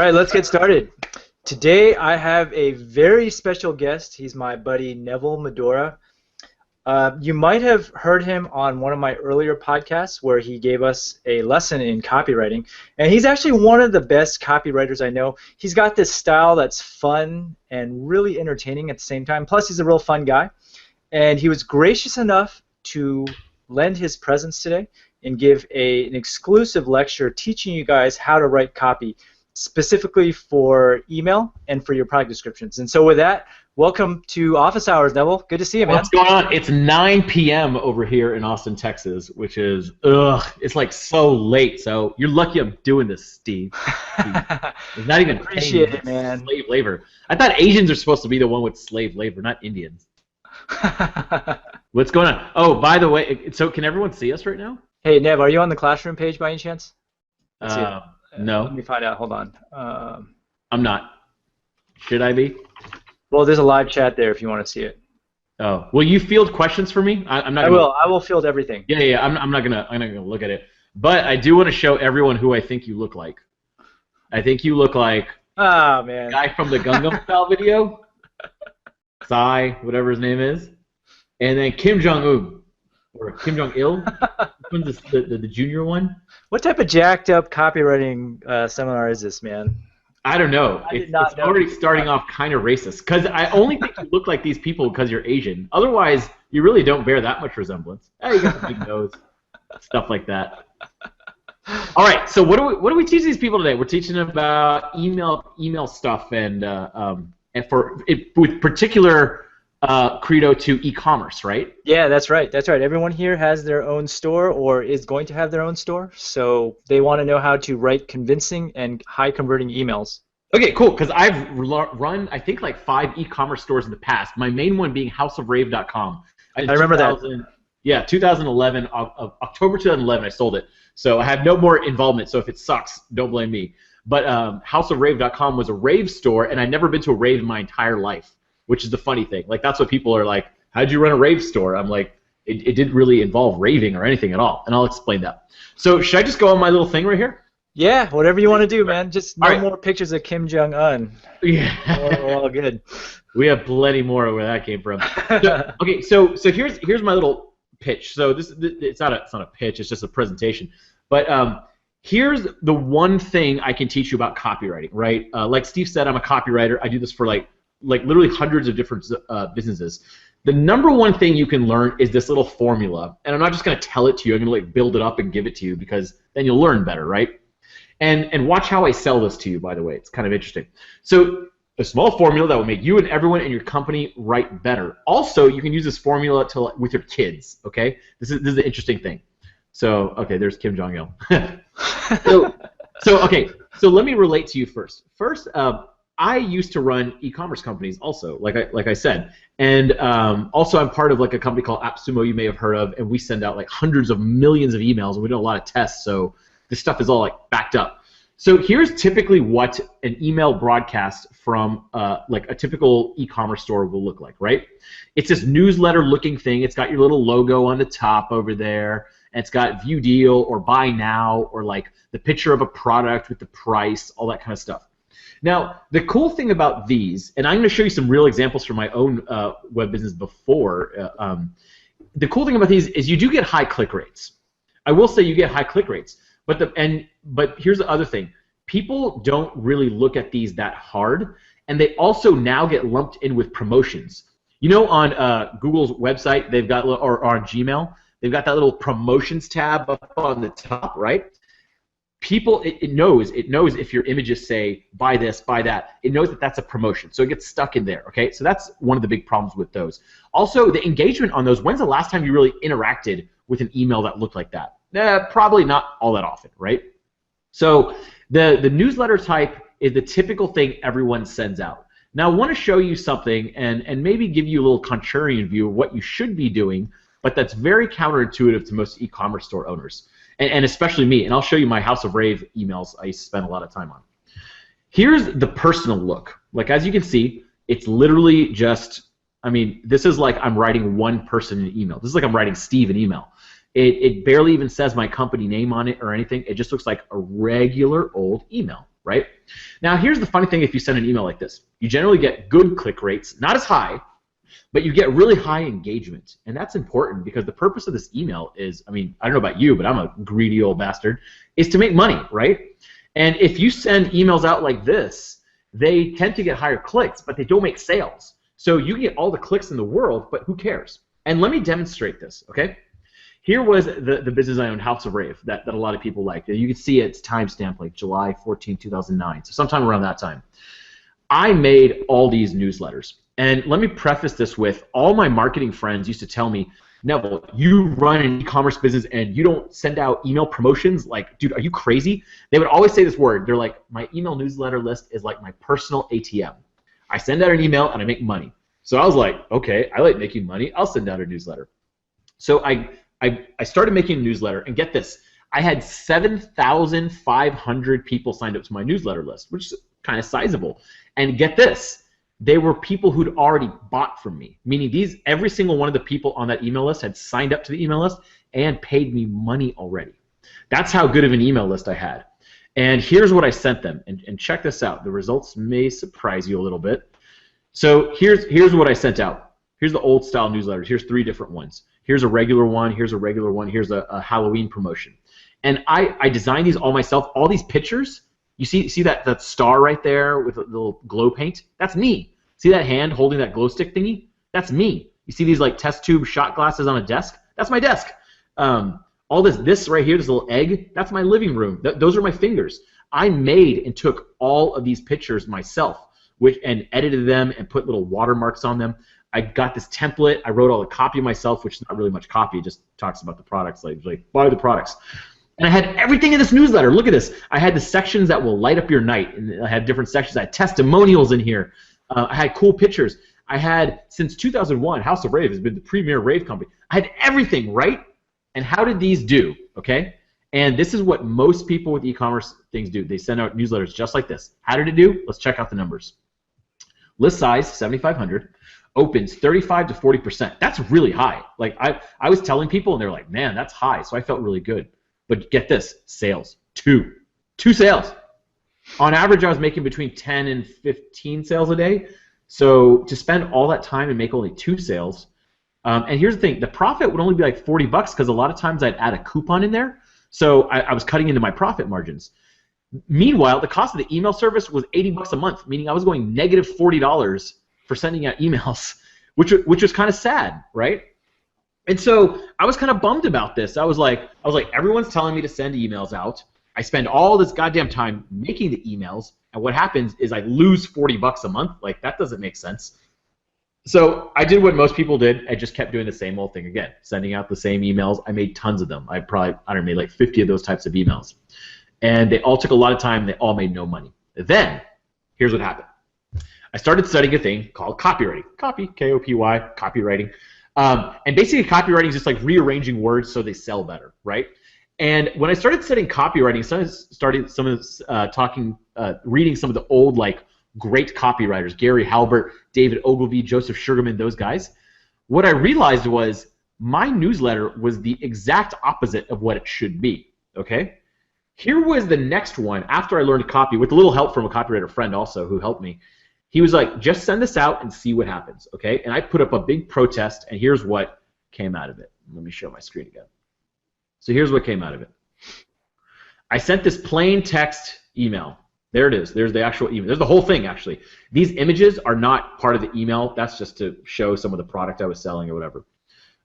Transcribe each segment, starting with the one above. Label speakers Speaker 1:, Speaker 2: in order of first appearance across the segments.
Speaker 1: All right, let's get started. Today I have a very special guest. He's my buddy Neville Medora. You might have heard him on one of my earlier podcasts where he gave us a lesson in copywriting. And he's actually one of the best copywriters I know. He's got this style that's fun and really entertaining at the same time. Plus, he's a real fun guy. And he was gracious enough to lend his presence today and give an exclusive lecture teaching you guys how to write copy specifically for email and for your product descriptions. And so with that, welcome to Office Hours, Neville. Good to see you, man.
Speaker 2: What's going on? It's 9 p.m. over here in Austin, Texas, which is, it's like so late. So you're lucky I'm doing this, Steve. It's not even
Speaker 1: Appreciate it, man.
Speaker 2: Slave labor. I thought Asians are supposed to be the one with slave labor, not Indians. What's going on? Oh, by the way, so can everyone see us right now?
Speaker 1: Hey, Nev, are you on the classroom page by any chance?
Speaker 2: No.
Speaker 1: Let me find out. Hold on.
Speaker 2: I'm not. Should I be?
Speaker 1: Well, there's a live chat there if you want to see it.
Speaker 2: Oh, will you field questions for me? I'm not.
Speaker 1: I will field everything.
Speaker 2: Yeah. I'm not gonna look at it. But I do want to show everyone who I think you look like. I think you look like
Speaker 1: man,
Speaker 2: the guy from the Gangnam Style video, Psy, whatever his name is, and then Kim Jong-un or Kim Jong-il, the junior one.
Speaker 1: What type of jacked up copywriting seminar is this, man?
Speaker 2: I don't know. It's already starting off kind of racist because I only think you look like these people because you're Asian. Otherwise, you really don't bear that much resemblance. Hey, you got a big nose, stuff like that. All right. So what do we teach these people today? We're teaching them about email stuff and with particular credo to e-commerce, right?
Speaker 1: Yeah, that's right. That's right. Everyone here has their own store or is going to have their own store, so they want to know how to write convincing and high-converting emails.
Speaker 2: Okay, cool, because I've run, I think, like 5 e-commerce stores in the past, my main one being houseofrave.com.
Speaker 1: I remember that.
Speaker 2: Yeah, 2011, October 2011, I sold it. So I have no more involvement, so if it sucks, don't blame me. But houseofrave.com was a rave store, and I'd never been to a rave in my entire life, which is the funny thing. Like, that's what people are like, how'd you run a rave store? I'm like, it didn't really involve raving or anything at all, and I'll explain that. So should I just go on my little thing right here?
Speaker 1: Yeah, whatever you want to do, man. Just no more pictures of Kim Jong-un.
Speaker 2: Yeah.
Speaker 1: We're all good.
Speaker 2: We have plenty more where that came from. Okay, so here's my little pitch. So it's not a pitch, it's just a presentation. But here's the one thing I can teach you about copywriting, right? Like Steve said, I'm a copywriter. I do this for like literally hundreds of different businesses. The number one thing you can learn is this little formula, and I'm not just going to tell it to you. I'm going to like build it up and give it to you because then you'll learn better, right? And watch how I sell this to you, by the way. It's kind of interesting. So a small formula that will make you and everyone in your company write better. Also, you can use this formula with your kids, okay? This is an interesting thing. So, okay, there's Kim Jong-il. So let me relate to you first. First, I used to run e-commerce companies also, like I said, and also I'm part of like a company called AppSumo you may have heard of, and we send out like hundreds of millions of emails, and we do a lot of tests, so this stuff is all like backed up. So here's typically what an email broadcast from like a typical e-commerce store will look like, right? It's this newsletter-looking thing. It's got your little logo on the top over there, and it's got view deal or buy now or like the picture of a product with the price, all that kind of stuff. Now, the cool thing about these, and I'm going to show you some real examples from my own web business before, the cool thing about these is you do get high click rates. I will say you get high click rates, but here's the other thing. People don't really look at these that hard, and they also now get lumped in with promotions. You know, on Google's website, they've got, or on Gmail, they've got that little promotions tab up on the top, right? People, it knows if your images say buy this, buy that. It knows that that's a promotion, so it gets stuck in there. Okay, so that's one of the big problems with those. Also, the engagement on those. When's the last time you really interacted with an email that looked like that? Probably not all that often, right? So the newsletter type is the typical thing everyone sends out. Now, I want to show you something and maybe give you a little contrarian view of what you should be doing, but that's very counterintuitive to most e-commerce store owners. And especially me, and I'll show you my House of Rave emails I used to spend a lot of time on. Here's the personal look. Like, as you can see, it's literally just, I mean, this is like I'm writing one person an email. This is like I'm writing Steve an email. It barely even says my company name on it or anything. It just looks like a regular old email, right? Now, here's the funny thing if you send an email like this. You generally get good click rates, not as high, but you get really high engagement. And that's important because the purpose of this email is, I mean, I don't know about you, but I'm a greedy old bastard, is to make money, right? And if you send emails out like this, they tend to get higher clicks, but they don't make sales. So you can get all the clicks in the world, but who cares? And let me demonstrate this, okay? Here was the business I owned, House of Rave, that a lot of people liked. You can see it's timestamped like July 14, 2009, so sometime around that time. I made all these newsletters. And let me preface this with, all my marketing friends used to tell me, Neville, you run an e-commerce business and you don't send out email promotions? Like, dude, are you crazy? They would always say this word. They're like, my email newsletter list is like my personal ATM. I send out an email and I make money. So I was like, okay, I like making money. I'll send out a newsletter. So I started making a newsletter, and get this, I had 7,500 people signed up to my newsletter list, which is kind of sizable. And get this, they were people who'd already bought from me, meaning every single one of the people on that email list had signed up to the email list and paid me money already. That's how good of an email list I had. And here's what I sent them, and check this out. The results may surprise you a little bit. So here's what I sent out. Here's the old style newsletters. Here's 3 different ones. Here's a regular one, here's a regular one, here's a Halloween promotion. And I designed these all myself. All these pictures, you see that star right there with a little glow paint? That's me. See that hand holding that glow stick thingy? That's me. You see these like test tube shot glasses on a desk? That's my desk. All this right here, this little egg, that's my living room. Those are my fingers. I made and took all of these pictures myself, and edited them and put little watermarks on them. I got this template. I wrote all the copy myself, which is not really much copy. It just talks about the products, like buy the products. And I had everything in this newsletter. Look at this. I had the sections that will light up your night, and I had different sections. I had testimonials in here. I had cool pictures. I had, since 2001, House of Rave has been the premier rave company. I had everything, right? And how did these do, okay? And this is what most people with e-commerce things do. They send out newsletters just like this. How did it do? Let's check out the numbers. List size, 7,500. Opens 35 to 40%. That's really high. Like I was telling people, and they're like, man, that's high. So I felt really good. But get this, sales, 2 sales. On average, I was making between 10 and 15 sales a day. So to spend all that time and make only 2 sales, and here's the thing, the profit would only be like $40 because a lot of times I'd add a coupon in there. So I was cutting into my profit margins. Meanwhile, the cost of the email service was $80 a month, meaning I was going negative $40 for sending out emails, which was kind of sad, right? And so I was kind of bummed about this. I was like, everyone's telling me to send emails out. I spend all this goddamn time making the emails, and what happens is I lose $40 a month. Like, that doesn't make sense. So I did what most people did. I just kept doing the same old thing again, sending out the same emails. I made tons of them. I made like 50 of those types of emails. And they all took a lot of time. They all made no money. Then, here's what happened. I started studying a thing called copywriting. Copy, K-O-P-Y, copywriting. And basically copywriting is just like rearranging words so they sell better, right? And when I started studying copywriting, reading some of the old like great copywriters, Gary Halbert, David Ogilvy, Joseph Sugarman, those guys, what I realized was my newsletter was the exact opposite of what it should be, okay? Here was the next one after I learned to copy, with a little help from a copywriter friend also who helped me. He was like, just send this out and see what happens, okay? And I put up a big protest, and here's what came out of it. Let me show my screen again. So here's what came out of it. I sent this plain text email. There it is. There's the actual email. There's the whole thing, actually. These images are not part of the email. That's just to show some of the product I was selling or whatever.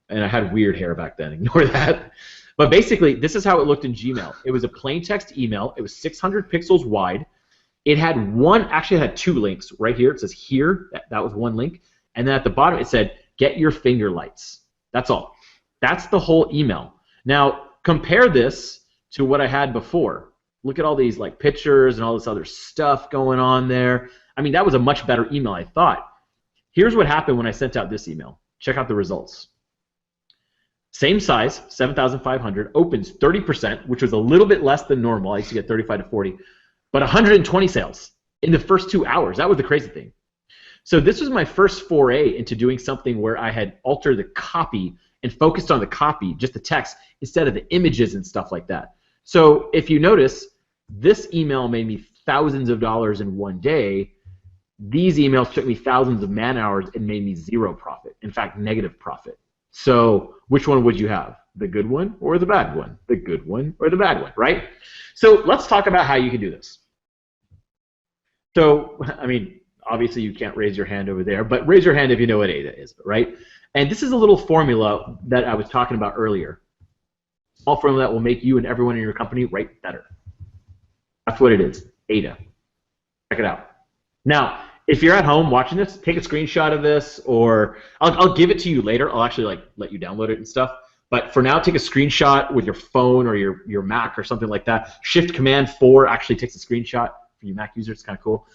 Speaker 2: And I had weird hair back then. Ignore that. But basically, this is how it looked in Gmail. It was a plain text email. It was 600 pixels wide. It had actually it had 2 links right here. It says here, that was one link. And then at the bottom it said, get your finger lights. That's all. That's the whole email. Now, compare this to what I had before. Look at all these like pictures and all this other stuff going on there. I mean, that was a much better email, I thought. Here's what happened when I sent out this email. Check out the results. Same size, 7,500, opens 30%, which was a little bit less than normal. I used to get 35 to 40. But 120 sales in the first 2 hours. That was the crazy thing. So this was my first foray into doing something where I had altered the copy and focused on the copy, just the text, instead of the images and stuff like that. So if you notice, this email made me thousands of dollars in one day, these emails took me thousands of man hours and made me zero profit. In fact, negative profit. So which one would you have? The good one or the bad one? The good one or the bad one, right? So let's talk about how you can do this. So, I mean, obviously you can't raise your hand over there, but raise your hand if you know what AIDA is, right? And this is a little formula that I was talking about earlier. Small formula that will make you and everyone in your company write better. That's what it is, AIDA. Check it out. Now, if you're at home watching this, take a screenshot of this, or I'll give it to you later. I'll actually let you download it and stuff. But for now, take a screenshot with your phone or your Mac or something like that. Shift-Command-4 actually takes a screenshot for you Mac users. It's kind of cool.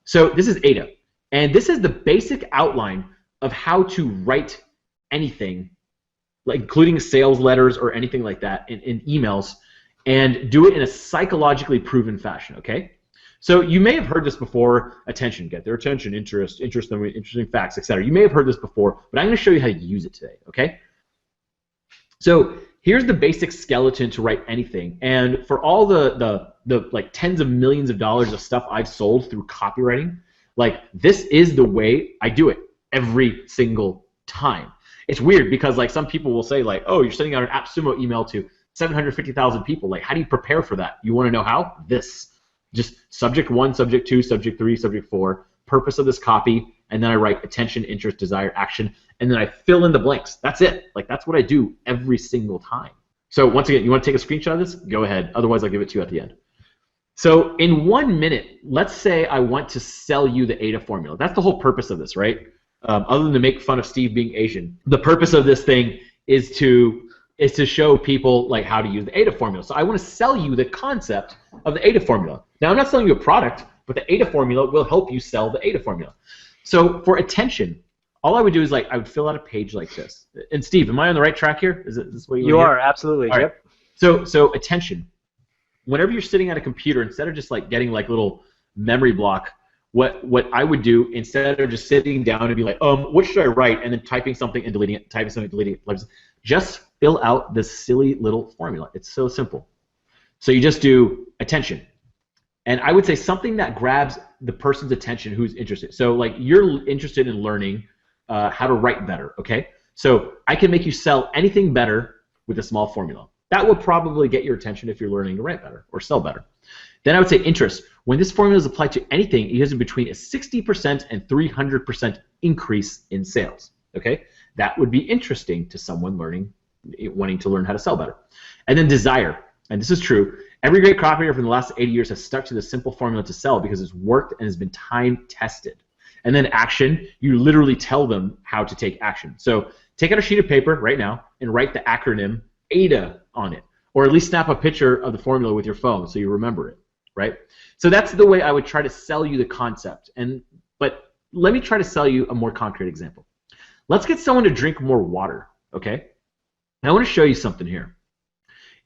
Speaker 2: So this is AIDA. And this is the basic outline of how to write anything, like including sales letters or anything like that in emails, and do it in a psychologically proven fashion, okay? So you may have heard this before: attention, get their attention, interest them with interesting facts, etc. You may have heard this before, but I'm going to show you how to use it today, okay? So here's the basic skeleton to write anything. And for all the like tens of millions of dollars of stuff I've sold through copywriting, like this is the way I do it every single time. It's weird because like some people will say like, oh, you're sending out an AppSumo email to 750,000 people. Like, how do you prepare for that? You want to know how? This. Just subject 1, subject 2, subject 3, subject 4, purpose of this copy, and then I write attention, interest, desire, action, and then I fill in the blanks. That's it. Like, that's what I do every single time. So once again, you want to take a screenshot of this? Go ahead. Otherwise, I'll give it to you at the end. So in 1 minute, let's say I want to sell you the AIDA formula. That's the whole purpose of this, right? Other than to make fun of Steve being Asian, the purpose of this thing is to show people like how to use the AIDA formula. So I want to sell you the concept of the AIDA formula. Now I'm not selling you a product, but the AIDA formula will help you sell the AIDA formula. So for attention, all I would do is like I would fill out a page like this. And Steve, am I on the right track here? Is this what you
Speaker 1: are? Absolutely.
Speaker 2: All
Speaker 1: Yep.
Speaker 2: Right. So attention. Whenever you're sitting at a computer, instead of just like getting like little memory block, what I would do instead of just sitting down and be like, what should I write, and then typing something and deleting it, typing something, deleting it, just fill out this silly little formula. It's so simple. So you just do attention. And I would say something that grabs the person's attention who's interested. So like you're interested in learning how to write better, okay? So I can make you sell anything better with a small formula. That will probably get your attention if you're learning to write better or sell better. Then I would say interest. When this formula is applied to anything, it has between a 60% and 300% increase in sales, okay? That would be interesting to someone wanting to learn how to sell better. And then desire, and this is true. Every great copywriter from the last 80 years has stuck to this simple formula to sell because it's worked and has been time tested. And then action, you literally tell them how to take action. So take out a sheet of paper right now and write the acronym AIDA on it, or at least snap a picture of the formula with your phone so you remember it, right? So that's the way I would try to sell you the concept. But let me try to sell you a more concrete example. Let's get someone to drink more water, okay? I want to show you something here.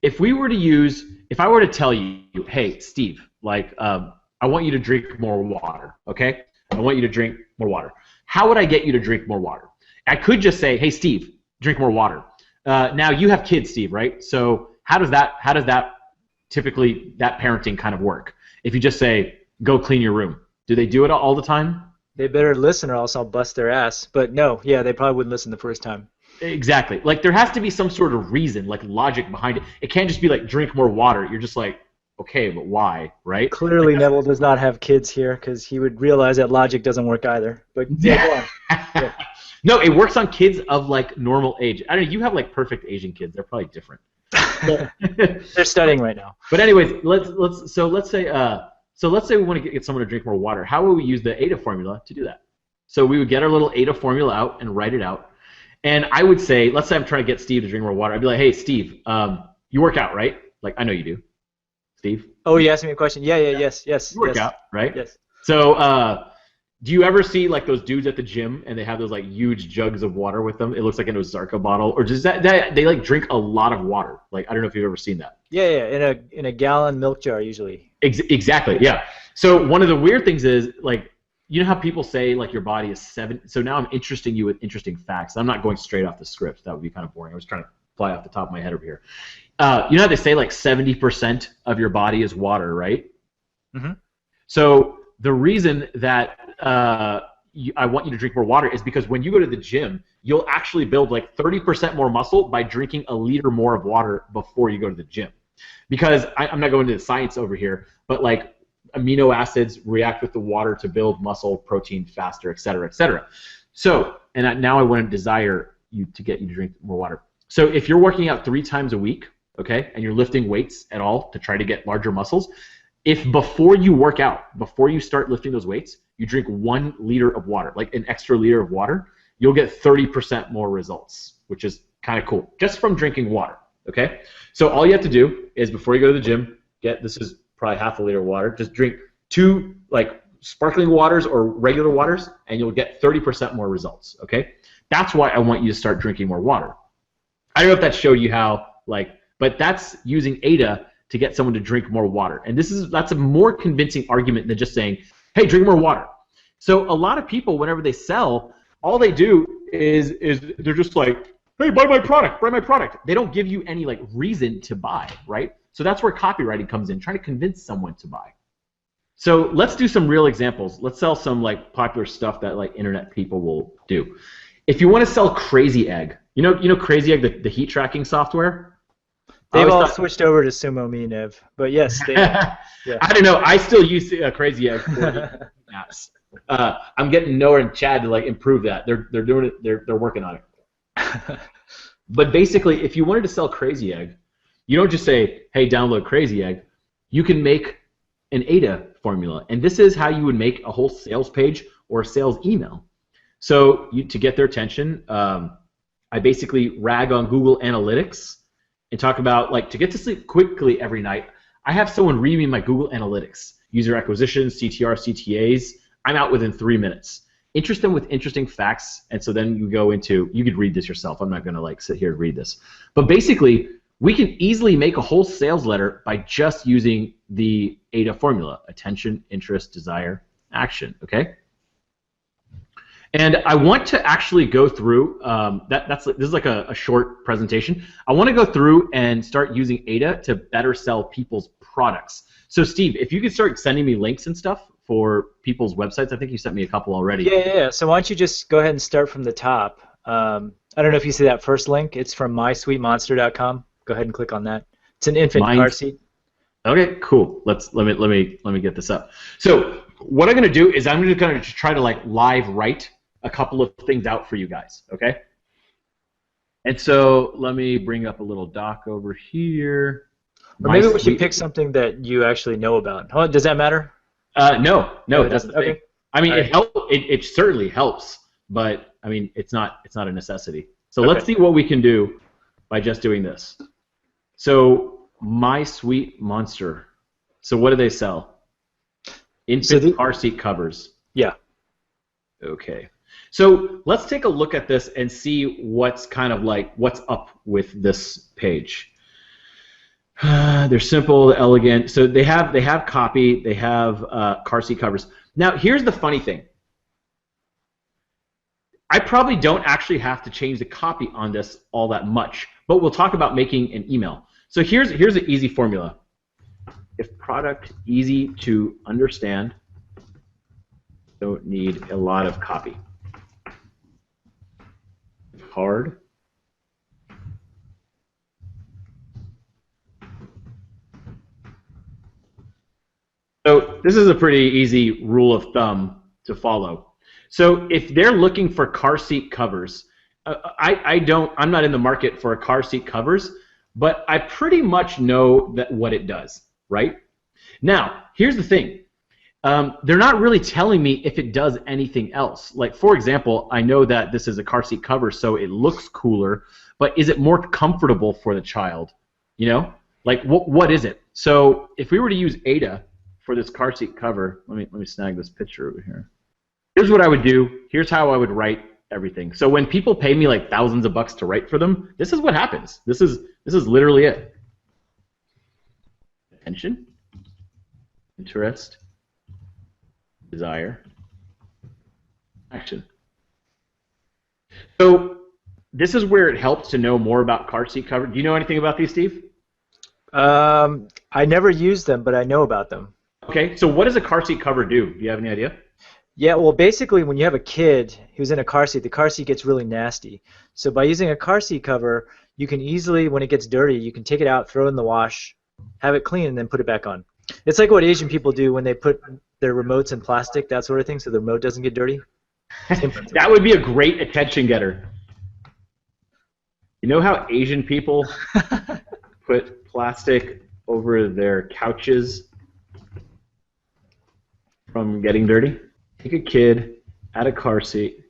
Speaker 2: If I were to tell you, hey, Steve, like, I want you to drink more water, okay? I want you to drink more water. How would I get you to drink more water? I could just say, hey, Steve, drink more water. Now, you have kids, Steve, right? So how does that typically, that parenting kind of work? If you just say, go clean your room, do they do it all the time?
Speaker 1: They better listen or else I'll bust their ass. But no, yeah, they probably wouldn't listen the first time.
Speaker 2: Exactly. Like there has to be some sort of reason, like logic behind it. It can't just be like drink more water. You're just like, okay, but why, right?
Speaker 1: Clearly, Neville does not have kids here because he would realize that logic doesn't work either. But yeah, go on. Yeah.
Speaker 2: No, it works on kids of like normal age. I don't know. You have like perfect Asian kids. They're probably different.
Speaker 1: They're studying right now.
Speaker 2: But anyways, let's say we want to get someone to drink more water. How would we use the AIDA formula to do that? So we would get our little AIDA formula out and write it out. And I would say, let's say I'm trying to get Steve to drink more water. I'd be like, hey, Steve, you work out, right? Like, I know you do. Steve?
Speaker 1: Oh, you asked me a question. Yes.
Speaker 2: You work out, right?
Speaker 1: Yes.
Speaker 2: So do you ever see like those dudes at the gym and they have those like huge jugs of water with them? It looks like an Ozarka bottle. Or does that they like drink a lot of water? Like, I don't know if you've ever seen that.
Speaker 1: Yeah, in a gallon milk jar usually.
Speaker 2: Exactly, yeah. So one of the weird things is like, you know how people say like your body is 7? So now I'm interesting you with interesting facts. I'm not going straight off the script. That would be kind of boring. I was trying to fly off the top of my head over here. You know how they say like 70% of your body is water, right?
Speaker 1: Mm-hmm.
Speaker 2: So the reason that I want you to drink more water is because when you go to the gym, you'll actually build like 30% more muscle by drinking a liter more of water before you go to the gym. Because I'm not going into the science over here, but like amino acids react with the water to build muscle, protein faster, et cetera, et cetera. So, and now I want to desire you to get you to drink more water. So if you're working out 3 times a week, okay, and you're lifting weights at all to try to get larger muscles, if before you work out, before you start lifting those weights, you drink 1 liter of water, like an extra liter of water, you'll get 30% more results, which is kind of cool, just from drinking water, okay? So all you have to do is before you go to the gym, this is probably half a liter of water, just drink 2 like sparkling waters or regular waters, and you'll get 30% more results, okay? That's why I want you to start drinking more water. I don't know if that showed you how, like, but that's using ADA to get someone to drink more water. And that's a more convincing argument than just saying, hey, drink more water. So a lot of people, whenever they sell, all they do is they're just like, hey, buy my product, buy my product. They don't give you any like reason to buy, right? So that's where copywriting comes in, trying to convince someone to buy. So let's do some real examples. Let's sell some like popular stuff that like internet people will do. If you want to sell Crazy Egg, you know Crazy Egg, the heat tracking software?
Speaker 1: They've all switched over to SumoMe, Nev. But yes, they, yeah.
Speaker 2: I don't know. I still use Crazy Egg for apps. I'm getting Noah and Chad to like improve that. They're doing it. They're working on it. But basically, if you wanted to sell Crazy Egg, you don't just say, "Hey, download Crazy Egg." You can make an ADA formula, and this is how you would make a whole sales page or a sales email. So to get their attention, I basically rag on Google Analytics and talk about, like, to get to sleep quickly every night, I have someone read me my Google Analytics, user acquisition, CTR, CTAs. I'm out within 3 minutes. Interest them with interesting facts, and so then you go into, you could read this yourself. I'm not going to like sit here and read this. But basically, we can easily make a whole sales letter by just using the ADA formula: attention, interest, desire, action, okay? And I want to actually go through, this is like a short presentation. I want to go through and start using ADA to better sell people's products. So Steve, if you could start sending me links and stuff for people's websites. I think you sent me a couple already.
Speaker 1: Yeah. So why don't you just go ahead and start from the top. I don't know if you see that first link. It's from mysweetmonster.com. Go ahead and click on that. It's an infant car seat.
Speaker 2: Okay, cool. Let me get this up. So what I'm going to do is I'm just going to try to like live write a couple of things out for you guys, okay? And so let me bring up a little doc over here.
Speaker 1: Or maybe we should pick something that you actually know about. Oh, does that matter?
Speaker 2: No, that's the thing.
Speaker 1: Okay.
Speaker 2: I mean, it certainly helps, but I mean, it's not a necessity. So let's see what we can do by just doing this. So My Sweet Monster. So what do they sell? Infant car seat covers.
Speaker 1: Yeah.
Speaker 2: Okay. So let's take a look at this and see what's kind of like what's up with this page. They're simple, elegant. So they have copy. They have car seat covers. Now here's the funny thing. I probably don't actually have to change the copy on this all that much, but we'll talk about making an email. So here's an easy formula. If product easy to understand, don't need a lot of copy. Hard. So this is a pretty easy rule of thumb to follow. So if they're looking for car seat covers, I'm not in the market for car seat covers, but I pretty much know what it does, right? Now, here's the thing. They're not really telling me if it does anything else. Like, for example, I know that this is a car seat cover, so it looks cooler, but is it more comfortable for the child? You know? Like, what is it? So if we were to use ADA for this car seat cover, let me snag this picture over here. Here's what I would do. Here's how I would write everything. So when people pay me like thousands of bucks to write for them, this is what happens. This is literally it. Attention, interest, desire, action. So this is where it helps to know more about car seat cover. Do you know anything about these, Steve?
Speaker 1: I never used them, but I know about them.
Speaker 2: Okay, so what does a car seat cover do? Do you have any idea?
Speaker 1: Yeah, well, basically, when you have a kid who's in a car seat, the car seat gets really nasty. So by using a car seat cover, you can easily, when it gets dirty, you can take it out, throw it in the wash, have it clean, and then put it back on. It's like what Asian people do when they put their remotes in plastic, that sort of thing, so the remote doesn't get dirty. Same
Speaker 2: That
Speaker 1: principle.
Speaker 2: would be a great attention getter. You know how Asian people put plastic over their couches from getting dirty? Take a kid, add a car seat,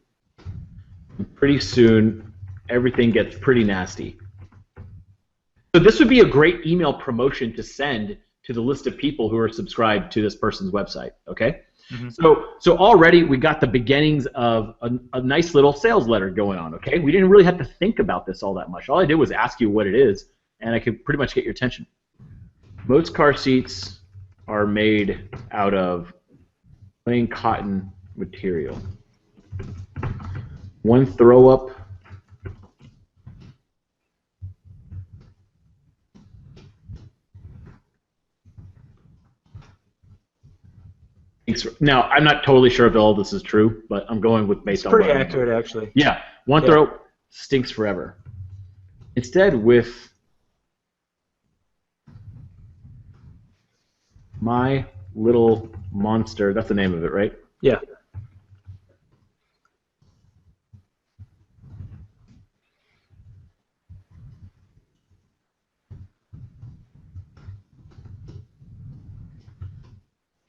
Speaker 2: and pretty soon everything gets pretty nasty. So this would be a great email promotion to send to the list of people who are subscribed to this person's website, okay?
Speaker 1: Mm-hmm.
Speaker 2: So already we got the beginnings of a nice little sales letter going on, okay? We didn't really have to think about this all that much. All I did was ask you what it is, and I could pretty much get your attention. Most car seats are made out of plain cotton material. One throw up now, I'm not totally sure if all this is true, but I'm going with
Speaker 1: It's
Speaker 2: based on
Speaker 1: pretty
Speaker 2: what I know.
Speaker 1: accurate, actually.
Speaker 2: Yeah, one
Speaker 1: Yeah.
Speaker 2: throw stinks forever. Instead, with My Little Monster, that's the name of it, right?
Speaker 1: Yeah.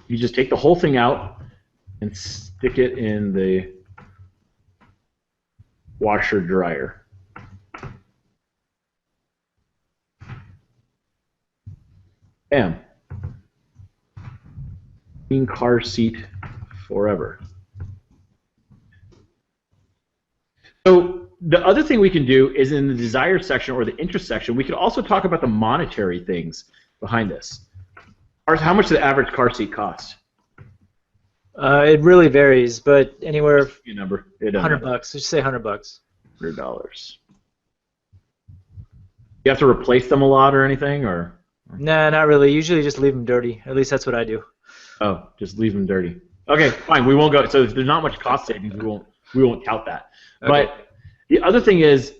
Speaker 2: You just take the whole thing out and stick it in the washer dryer. Bam. Clean car seat forever. So the other thing we can do is in the desire section or the interest section, we can also talk about the monetary things behind this. How much does the average car seat cost?
Speaker 1: It really varies, but anywhere
Speaker 2: Your number.
Speaker 1: $100. Let's just say $100.
Speaker 2: $100. You have to replace them a lot or anything, or?
Speaker 1: Nah, not really. Usually just leave them dirty. At least that's what I do.
Speaker 2: Oh, just leave them dirty. Okay, fine. We won't go. So if there's not much cost savings, we won't count that.
Speaker 1: Okay.
Speaker 2: But the other thing is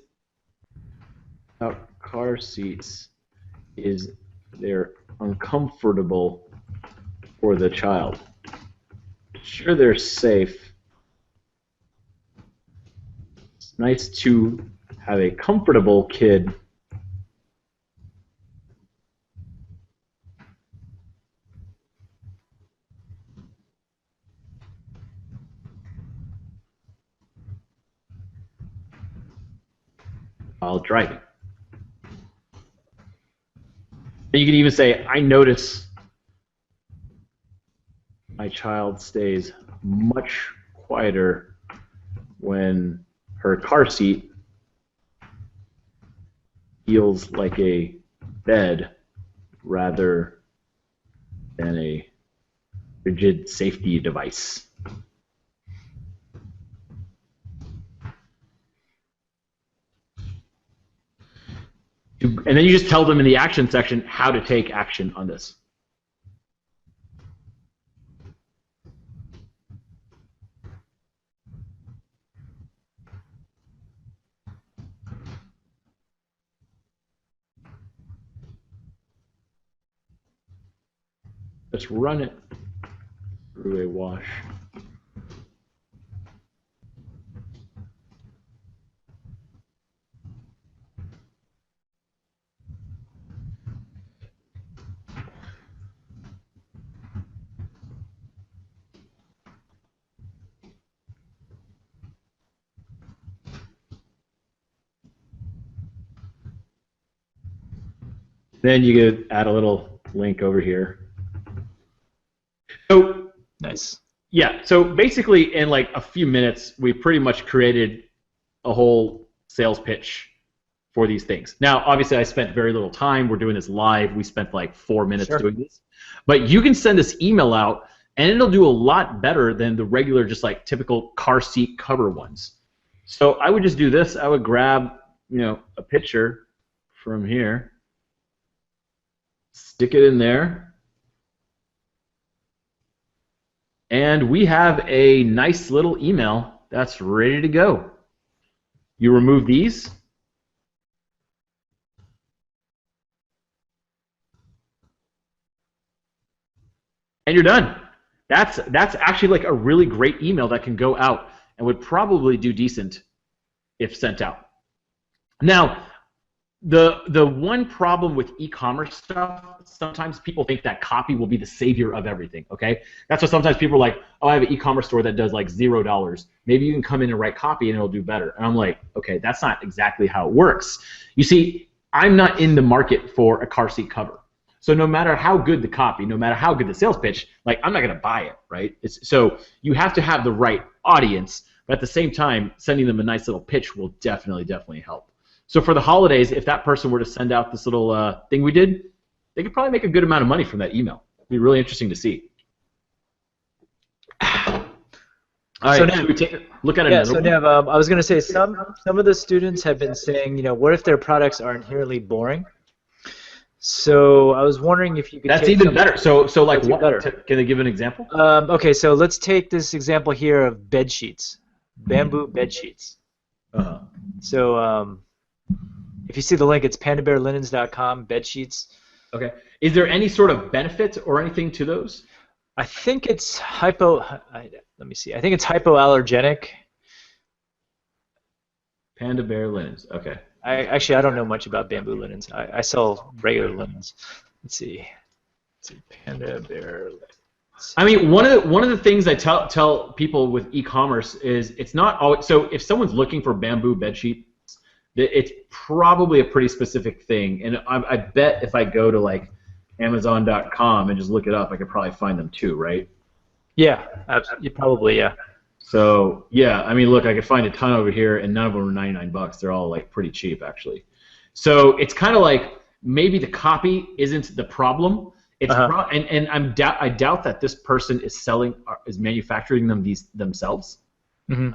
Speaker 2: about car seats is they're uncomfortable for the child. Sure, they're safe. It's nice to have a comfortable kid. While driving. And you can even say, I notice my child stays much quieter when her car seat feels like a bed rather than a rigid safety device. And then you just tell them in the action section how to take action on this. Let's run it through a wash. Then you could add a little link over here. So
Speaker 1: Nice.
Speaker 2: yeah, so basically in like a few minutes, we pretty much created a whole sales pitch for these things. Now, obviously, I spent very little time. We're doing this live. We spent like 4 minutes
Speaker 1: Sure.
Speaker 2: doing this. But you can send this email out, and it'll do a lot better than the regular, just like typical car seat cover ones. So I would just do this. I would grab, a picture from here, stick it in there, And we have a nice little email that's ready to go. You remove these. And you're done. That's actually like a really great email that can go out and would probably do decent if sent out. Now, the one problem with e-commerce stuff, sometimes people think that copy will be the savior of everything, okay? That's why sometimes people are like, oh, I have an e-commerce store that does like $0. Maybe you can come in and write copy and it'll do better. And I'm like, okay, that's not exactly how it works. You see, I'm not in the market for a car seat cover. So no matter how good the copy, no matter how good the sales pitch, like I'm not going to buy it, right? So you have to have the right audience, but at the same time, sending them a nice little pitch will definitely help. So for the holidays, if that person were to send out this little thing we did, they could probably make a good amount of money from that email. It'd be really interesting to see. All right,
Speaker 1: so Nev,
Speaker 2: should we take a look at it?
Speaker 1: Yeah, so Nev, I was going to say some of the students have been saying, what if their products are inherently boring? So I was wondering if you could.
Speaker 2: That's even better. So like, what? Can they give an example?
Speaker 1: Okay, so let's take this example here of bed sheets, bamboo bed sheets. So if you see the link, it's pandabearlinens.com, bed sheets.
Speaker 2: Okay. Is there any sort of benefit or anything to those?
Speaker 1: I think it's let me see. I think it's hypoallergenic.
Speaker 2: Panda Bear Linens. Okay.
Speaker 1: I don't know much about bamboo linens. I sell regular linens. Let's see. Panda Bear linens.
Speaker 2: I mean, one of the things I tell people with e-commerce is it's not always, so if someone's looking for bamboo bed sheets, it's probably a pretty specific thing. And I bet if I go to like Amazon.com and just look it up, I could probably find them too, right?
Speaker 1: Yeah, absolutely. Probably, yeah.
Speaker 2: So yeah, I mean, look, I could find a ton over here, and none of them are $99. They're all like pretty cheap, actually. So it's kind of like maybe the copy isn't the problem. It's and I doubt that this person is manufacturing them themselves.
Speaker 1: Mm-hmm.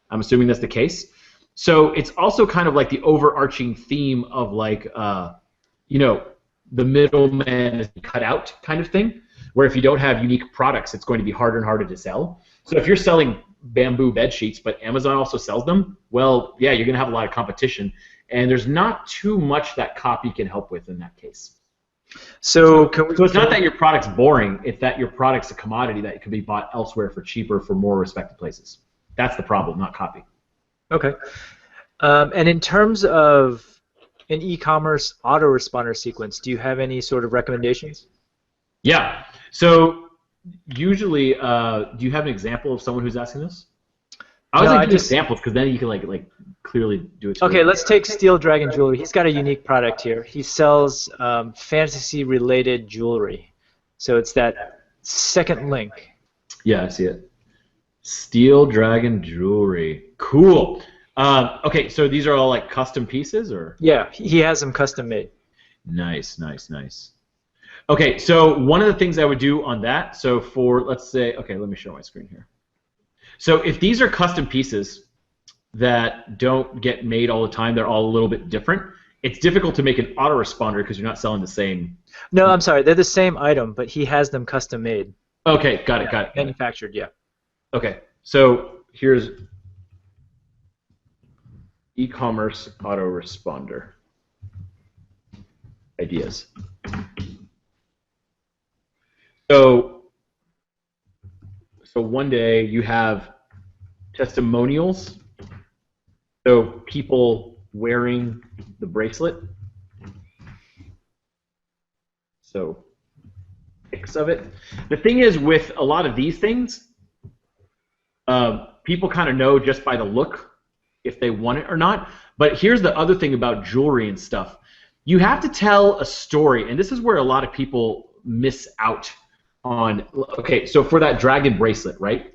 Speaker 2: I'm assuming that's the case. So it's also kind of like the overarching theme of like the middleman is cut out kind of thing, where if you don't have unique products, it's going to be harder and harder to sell. So if you're selling bamboo bed sheets, but Amazon also sells them, well, yeah, you're going to have a lot of competition, and there's not too much that copy can help with in that case. So it's not that your product's boring, it's that your product's a commodity that can be bought elsewhere for cheaper for more respected places. That's the problem, not copy.
Speaker 1: Okay. And in terms of an e-commerce autoresponder sequence, do you have any sort of recommendations?
Speaker 2: Yeah. So usually, do you have an example of someone who's asking this? I was like examples because then you can like clearly do it.
Speaker 1: Okay, let's take Steel Dragon Jewelry. He's got a unique product here. He sells fantasy-related jewelry. So it's that second link.
Speaker 2: Yeah, I see it. Steel Dragon Jewelry. Cool. Okay, so these are all like custom pieces, or?
Speaker 1: Yeah, he has them custom made.
Speaker 2: Nice. Okay, so one of the things I would do on that, so for, let's say, okay, let me show my screen here. So if these are custom pieces that don't get made all the time, they're all a little bit different, it's difficult to make an autoresponder because you're not selling the same.
Speaker 1: No, I'm sorry, they're the same item, but he has them custom made.
Speaker 2: Okay, got it.
Speaker 1: Manufactured, yeah.
Speaker 2: Okay, so here's e-commerce autoresponder ideas. So one day you have testimonials, so people wearing the bracelet. So pics of it. The thing is with a lot of these things, people kind of know just by the look if they want it or not. But here's the other thing about jewelry and stuff. You have to tell a story, and this is where a lot of people miss out on. Okay, so for that dragon bracelet, right?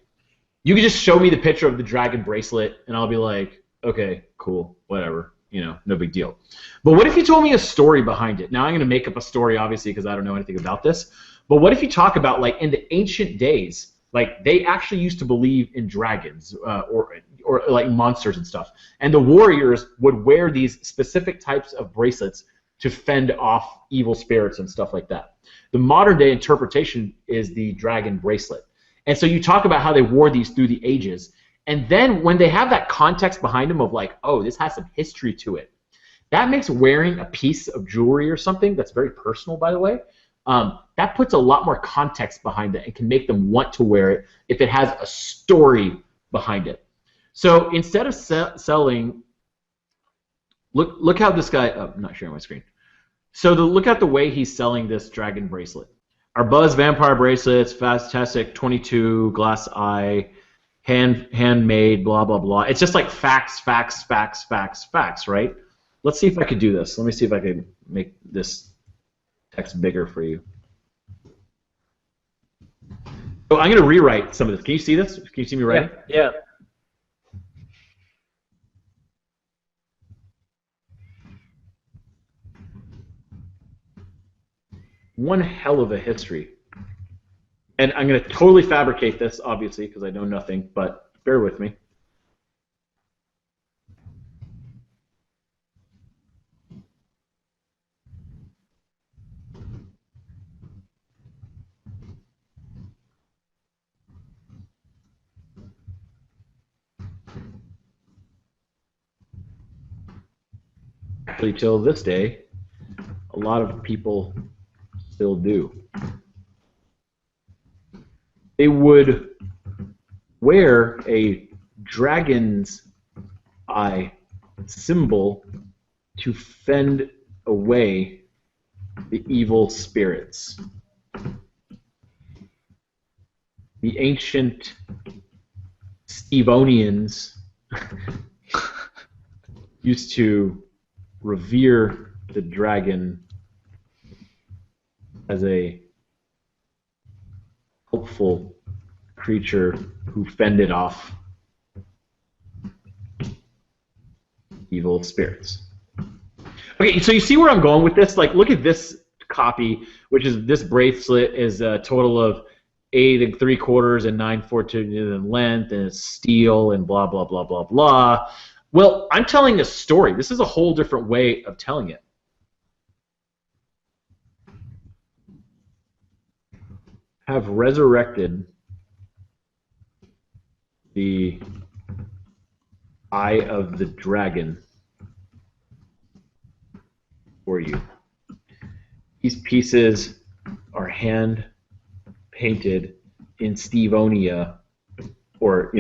Speaker 2: You can just show me the picture of the dragon bracelet, and I'll be like, okay, cool, whatever, no big deal. But what if you told me a story behind it? Now I'm going to make up a story, obviously, because I don't know anything about this. But what if you talk about, like, in the ancient days, like, they actually used to believe in dragons or like monsters and stuff. And the warriors would wear these specific types of bracelets to fend off evil spirits and stuff like that. The modern day interpretation is the dragon bracelet. And so you talk about how they wore these through the ages. And then when they have that context behind them of like, oh, this has some history to it, that makes wearing a piece of jewelry or something that's very personal, by the way, that puts a lot more context behind it and can make them want to wear it if it has a story behind it. So instead of selling, look how this guy, I'm not sharing my screen. So look at the way he's selling this dragon bracelet. Our Buzz Vampire bracelets, fantastic 22, glass eye, handmade, blah, blah, blah. It's just like facts, facts, facts, facts, facts, right? Let's see if I could do this. Let me see if I can make this text bigger for you. So I'm going to rewrite some of this. Can you see this? Can you see me writing?
Speaker 1: Yeah.
Speaker 2: One hell of a history. And I'm going to totally fabricate this, obviously, because I know nothing, but bear with me. Actually, till this day, a lot of people still do. They would wear a dragon's eye symbol to fend away the evil spirits. The ancient Stevonians used to revere the dragon as a helpful creature who fended off evil spirits. Okay, so you see where I'm going with this? Like, look at this copy, which is this bracelet is a total of 8 3/4 and 9/14 in length, and it's steel and blah blah blah blah blah. Well, I'm telling a story. This is a whole different way of telling it. Have resurrected the eye of the dragon for you. These pieces are hand painted in Stevonia, or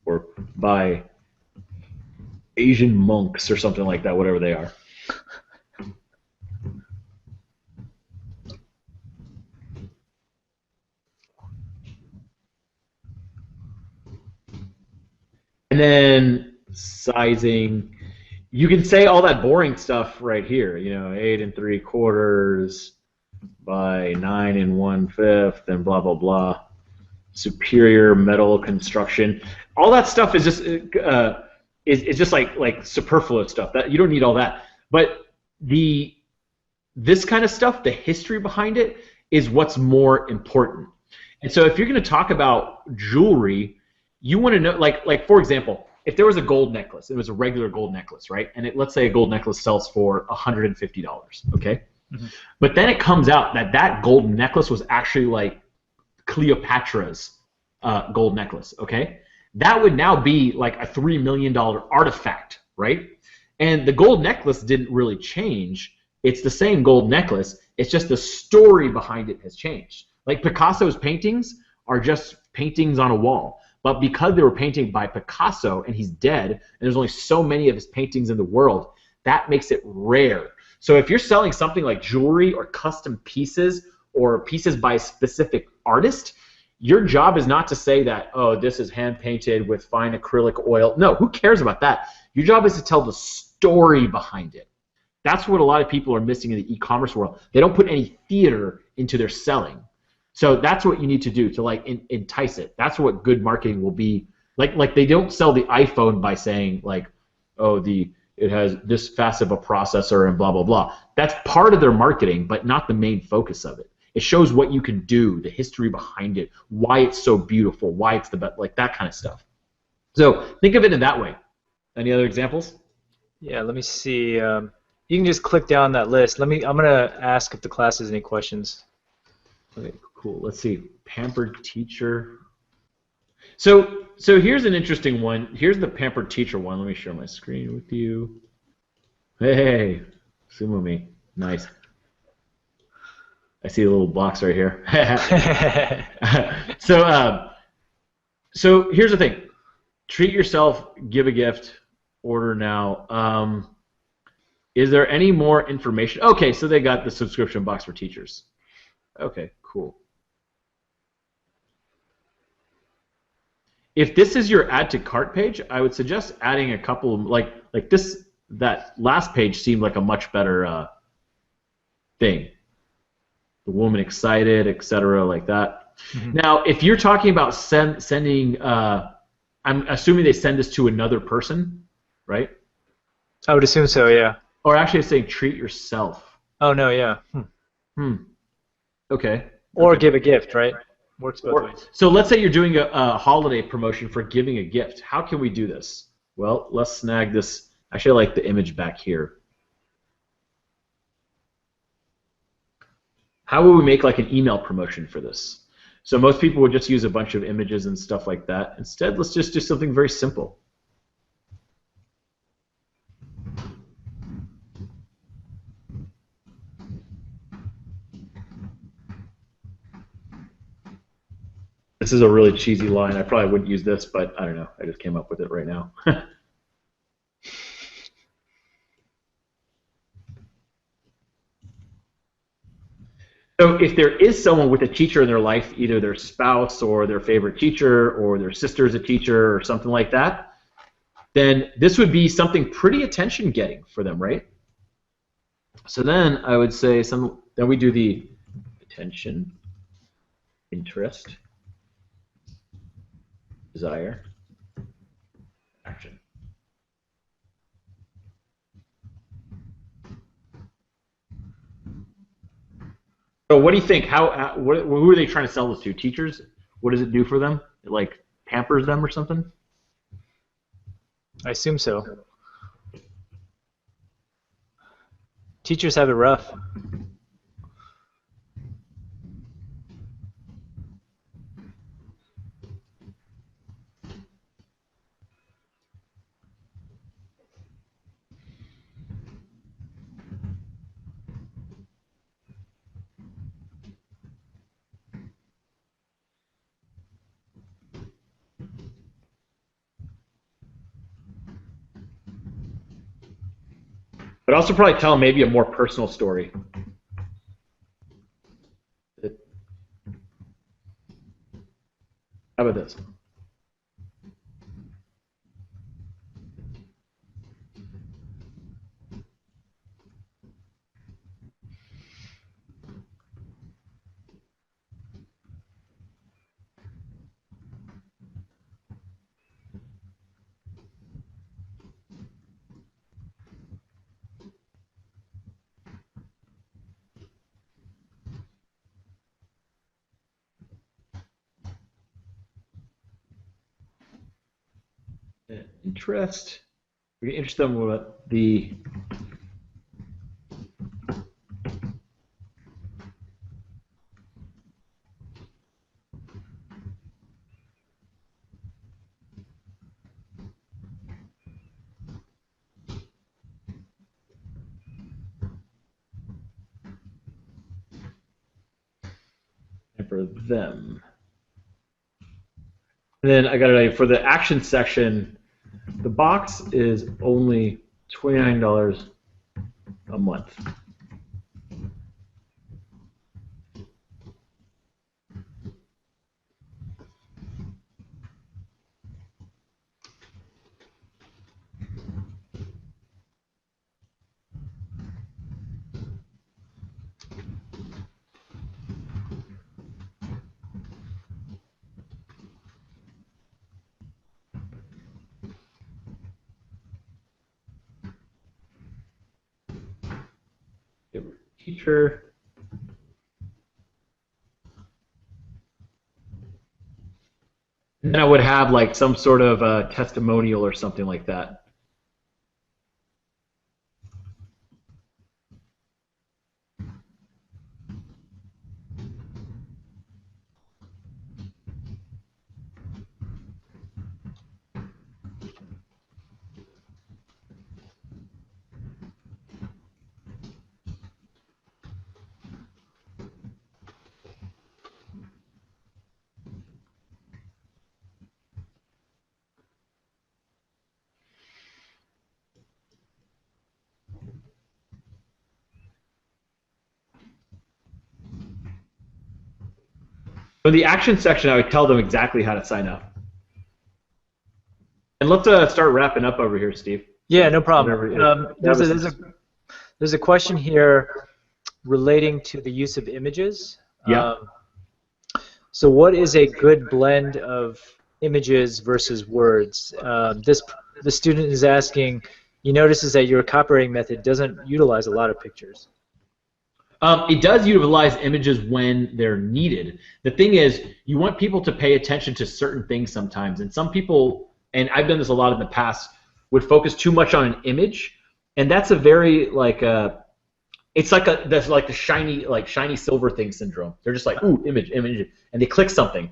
Speaker 2: or by Asian monks or something like that, whatever they are. And then sizing, you can say all that boring stuff right here, 8 3/4 by 9 1/5 and blah blah blah. Superior metal construction. All that stuff is just like superfluous stuff. That you don't need all that. But this kind of stuff, the history behind it, is what's more important. And so if you're going to talk about jewelry, you want to know, like for example, if there was a gold necklace, it was a regular gold necklace, right? And let's say a gold necklace sells for $150, okay? Mm-hmm. But then it comes out that gold necklace was actually like Cleopatra's gold necklace, okay? That would now be like a $3 million artifact, right? And the gold necklace didn't really change. It's the same gold necklace. It's just the story behind it has changed. Like Picasso's paintings are just paintings on a wall. But because they were painted by Picasso and he's dead, and there's only so many of his paintings in the world, that makes it rare. So if you're selling something like jewelry or custom pieces or pieces by a specific artist, your job is not to say that, oh, this is hand painted with fine acrylic oil. No, who cares about that? Your job is to tell the story behind it. That's what a lot of people are missing in the e-commerce world. They don't put any theater into their selling. So that's what you need to do to like entice it. That's what good marketing will be. Like they don't sell the iPhone by saying like, oh, it has this fast of a processor and blah blah blah. That's part of their marketing, but not the main focus of it. It shows what you can do, the history behind it, why it's so beautiful, why it's the best, like that kind of stuff. So think of it in that way. Any other examples?
Speaker 1: Yeah, let me see. You can just click down that list. I'm gonna ask if the class has any questions.
Speaker 2: Okay, Cool. Let's see. Pampered teacher. So here's an interesting one. Here's the pampered teacher one. Let me share my screen with you. Hey, sumo me. Nice. I see a little box right here. So here's the thing. Treat yourself, give a gift, order now. Is there any more information? Okay, so they got the subscription box for teachers. Okay, cool. If this is your add to cart page, I would suggest adding a couple like this. That last page seemed like a much better thing. The woman excited, etc., like that. Mm-hmm. Now, if you're talking about sending, I'm assuming they send this to another person, right?
Speaker 1: I would assume so, yeah.
Speaker 2: Or actually, it's saying treat yourself.
Speaker 1: Oh no, yeah.
Speaker 2: Okay.
Speaker 1: Or give a gift, right? Works both ways.
Speaker 2: So let's say you're doing a holiday promotion for giving a gift. How can we do this? Well, let's snag this. Actually, I like the image back here. How would we make like an email promotion for this? So most people would just use a bunch of images and stuff like that. Instead, let's just do something very simple. This is a really cheesy line. I probably wouldn't use this, but I don't know. I just came up with it right now. So if there is someone with a teacher in their life, either their spouse or their favorite teacher or their sister's a teacher or something like that, then this would be something pretty attention-getting for them, right? So then I would say then we do the attention, interest, desire, action. So what do you think? Who are they trying to sell this to? Teachers? What does it do for them? It like pampers them or something?
Speaker 1: I assume so. Teachers have it rough.
Speaker 2: But also probably tell them maybe a more personal story. How about this? Interest. We can interest them with the and for them. And then I got to tell you, for the action section, the box is only $29 a month. Teacher. And then I would have like some sort of a testimonial or something like that. For the action section, I would tell them exactly how to sign up. And let's start wrapping up over here, Steve.
Speaker 1: Yeah, no problem. There's a question here relating to the use of images.
Speaker 2: Yeah.
Speaker 1: So what is a good blend of images versus words? The student is asking, he notices that your copywriting method doesn't utilize a lot of pictures.
Speaker 2: It does utilize images when they're needed. The thing is, you want people to pay attention to certain things sometimes, and some people, and I've done this a lot in the past, would focus too much on an image, and that's a very it's like that's like the shiny silver thing syndrome. They're just like, ooh, image, and they click something,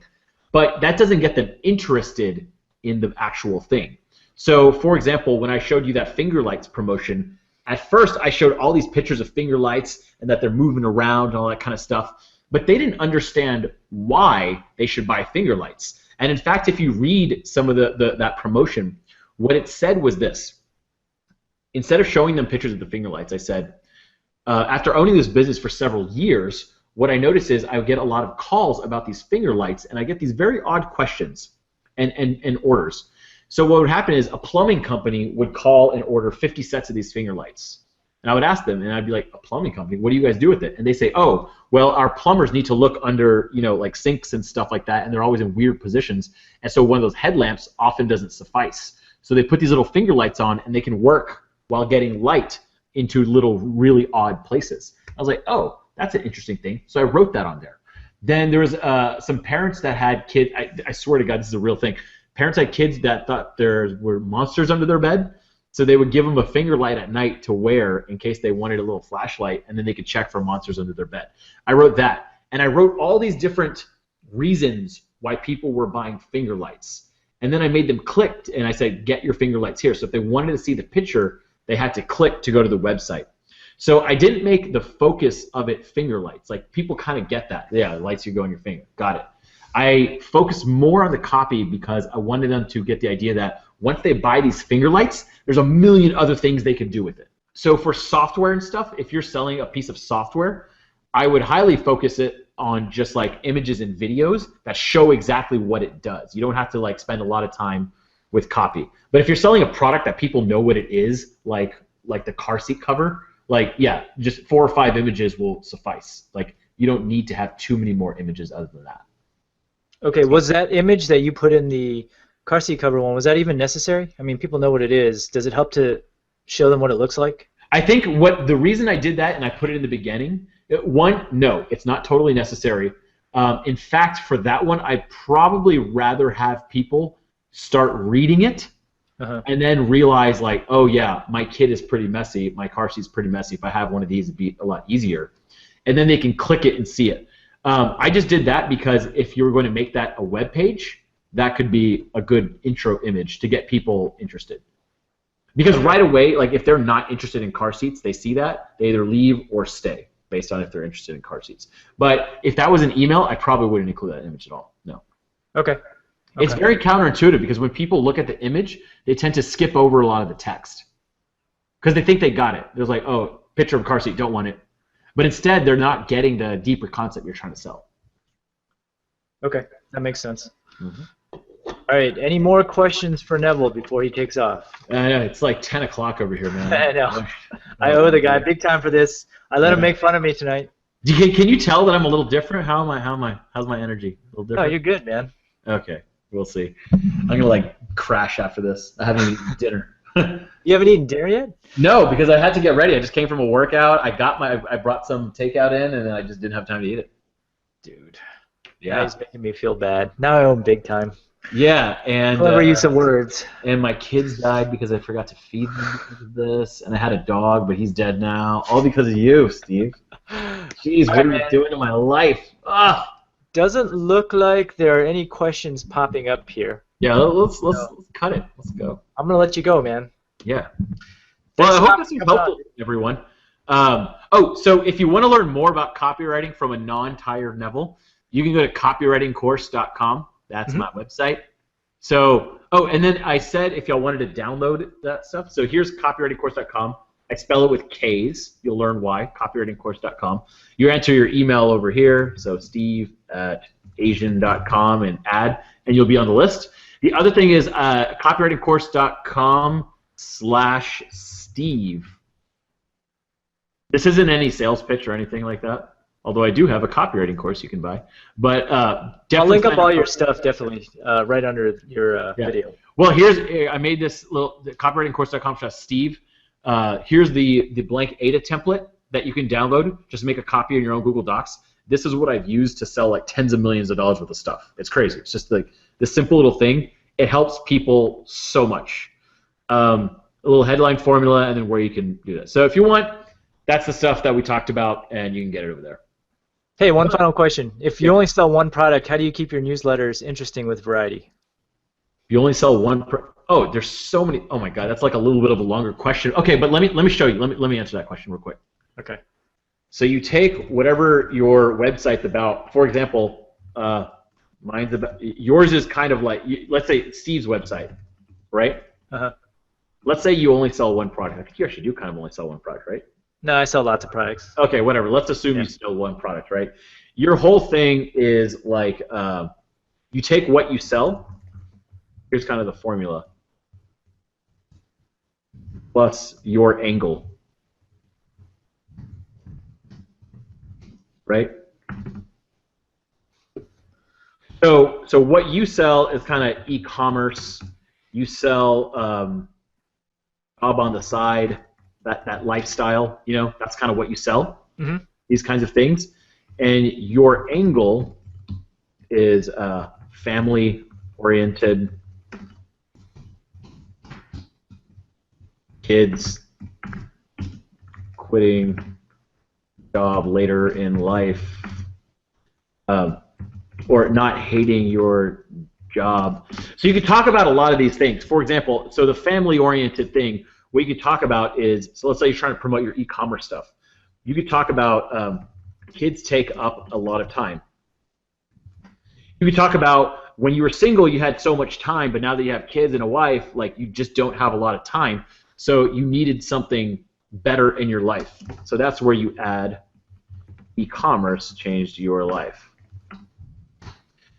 Speaker 2: but that doesn't get them interested in the actual thing. So, for example, when I showed you that finger lights promotion, at first I showed all these pictures of finger lights and that they're moving around and all that kind of stuff, but they didn't understand why they should buy finger lights. And in fact, if you read some of that promotion, what it said was this. Instead of showing them pictures of the finger lights, I said, after owning this business for several years, what I notice is I get a lot of calls about these finger lights, and I get these very odd questions and orders. So what would happen is a plumbing company would call and order 50 sets of these finger lights. And I would ask them, and I'd be like, a plumbing company, what do you guys do with it? And they say, oh, well, our plumbers need to look under, like sinks and stuff like that, and they're always in weird positions. And so one of those headlamps often doesn't suffice. So they put these little finger lights on, and they can work while getting light into little really odd places. I was like, oh, that's an interesting thing. So I wrote that on there. Then there was some parents that had kids. I swear to God, this is a real thing. Parents had kids that thought there were monsters under their bed, so they would give them a finger light at night to wear in case they wanted a little flashlight, and then they could check for monsters under their bed. I wrote that, and I wrote all these different reasons why people were buying finger lights. And then I made them click, and I said, get your finger lights here. So if they wanted to see the picture, they had to click to go to the website. So I didn't make the focus of it finger lights. Like, people kind of get that. Yeah, the lights you go on your finger. Got it. I focused more on the copy because I wanted them to get the idea that once they buy these finger lights, there's a million other things they could do with it. So for software and stuff, if you're selling a piece of software, I would highly focus it on just like images and videos that show exactly what it does. You don't have to like spend a lot of time with copy. But if you're selling a product that people know what it is, like the car seat cover, like, yeah, just 4 or 5 images will suffice. Like, you don't need to have too many more images other than that.
Speaker 1: Okay, was that image that you put in the car seat cover one, was that even necessary? I mean, people know what it is. Does it help to show them what it looks like?
Speaker 2: I think the reason I did that and I put it in the beginning, one, no, it's not totally necessary. In fact, for that one, I'd probably rather have people start reading it and then realize, like, oh yeah, my kid is pretty messy, my car seat's pretty messy. If I have one of these, it'd be a lot easier. And then they can click it and see it. I just did that because if you were going to make that a web page, that could be a good intro image to get people interested. Because right away, like, if they're not interested in car seats, they see that, they either leave or stay based on if they're interested in car seats. But if that was an email, I probably wouldn't include that image at all. No.
Speaker 1: Okay.
Speaker 2: It's very counterintuitive because when people look at the image, they tend to skip over a lot of the text because they think they got it. They're like, oh, picture of a car seat, don't want it. But instead, they're not getting the deeper concept you're trying to sell.
Speaker 1: Okay, that makes sense. All right, any more questions for Neville before he takes off?
Speaker 2: I know, it's like 10 o'clock over here, man.
Speaker 1: I know. I owe the guy big time for this. I let him make fun of me tonight.
Speaker 2: Can you tell that I'm a little different? How's my energy? A little different?
Speaker 1: Oh, you're good, man.
Speaker 2: Okay, we'll see. I'm going to, like, crash after this. I haven't eaten dinner.
Speaker 1: You haven't eaten dinner yet?
Speaker 2: No, because I had to get ready. I just came from a workout. I brought some takeout in, and then I just didn't have time to eat it.
Speaker 1: Dude.
Speaker 2: Yeah.
Speaker 1: He's making me feel bad. Now I owe him big time.
Speaker 2: Yeah, and
Speaker 1: clever use of words.
Speaker 2: And my kids died because I forgot to feed them because of this, and I had a dog, but he's dead now, all because of you, Steve. Jeez, what are you doing to my life? Ugh.
Speaker 1: Doesn't look like there are any questions popping up here.
Speaker 2: Yeah, let's cut it. Let's go.
Speaker 1: I'm gonna let you go, man.
Speaker 2: Yeah. Well, I hope this was helpful, everyone. So if you want to learn more about copywriting from a non-tired Neville, you can go to copywritingcourse.com. That's my website. So, and then I said if y'all wanted to download that stuff, so here's copywritingcourse.com. I spell it with K's. You'll learn why. Copywritingcourse.com. You enter your email over here, so steve@asian.com and add, and you'll be on the list. The other thing is copywritingcourse.com/Steve. This isn't any sales pitch or anything like that, although I do have a copywriting course you can buy. But definitely
Speaker 1: I'll link up all your stuff definitely right under your video.
Speaker 2: Well, I made this little copywritingcourse.com/Steve. Here's the blank ADA template that you can download. Just make a copy in your own Google Docs. This is what I've used to sell like tens of millions of dollars worth of stuff. It's crazy. It's just like this simple little thing. It helps people so much. A little headline formula and then where you can do that. So if you want, that's the stuff that we talked about, and you can get it over there.
Speaker 1: Hey, one final question. If you only sell one product, how do you keep your newsletters interesting with variety?
Speaker 2: If you only sell one oh, there's so many. Oh my God, that's like a little bit of a longer question. Okay, but let me show you. Let me answer that question real quick.
Speaker 1: Okay.
Speaker 2: So you take whatever your website's about. For example, mine's about. Yours is kind of like, let's say it's Steve's website, right?
Speaker 1: Uh-huh.
Speaker 2: Let's say you only sell one product. I think you actually do kind of only sell one product, right?
Speaker 1: No, I sell lots of products.
Speaker 2: Okay, whatever. Let's assume you sell one product, right? Your whole thing is like you take what you sell. Here's kind of the formula. Plus your angle. Right? So what you sell is kind of e-commerce. You sell job on the side, that lifestyle, that's kind of what you sell.
Speaker 1: Mm-hmm.
Speaker 2: These kinds of things. And your angle is family-oriented, kids, quitting job later in life, or not hating your job. So you could talk about a lot of these things. For example, so the family-oriented thing, what you could talk about is, so let's say you're trying to promote your e-commerce stuff. You could talk about kids take up a lot of time. You could talk about when you were single, you had so much time, but now that you have kids and a wife, like you just don't have a lot of time. So you needed something better in your life. So that's where you add e-commerce changed your life.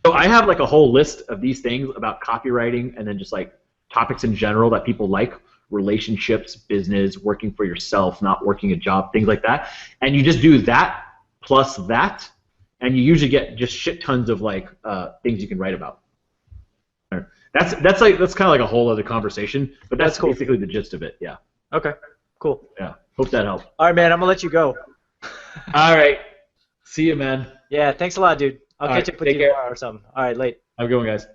Speaker 2: So I have like a whole list of these things about copywriting and then just like topics in general that people like. Relationships, business, working for yourself, not working a job, things like that. And you just do that plus that, and you usually get just shit tons of like things you can write about. That's kind of like a whole other conversation, but that's cool. Basically the gist of it. Yeah.
Speaker 1: Okay. Cool.
Speaker 2: Yeah. Hope that helped.
Speaker 1: All right, man. I'm gonna let you go.
Speaker 2: All right. See you, man.
Speaker 1: Yeah. Thanks a lot, dude. I'll catch up with you tomorrow or something. All right. Late.
Speaker 2: Have a good one, guys.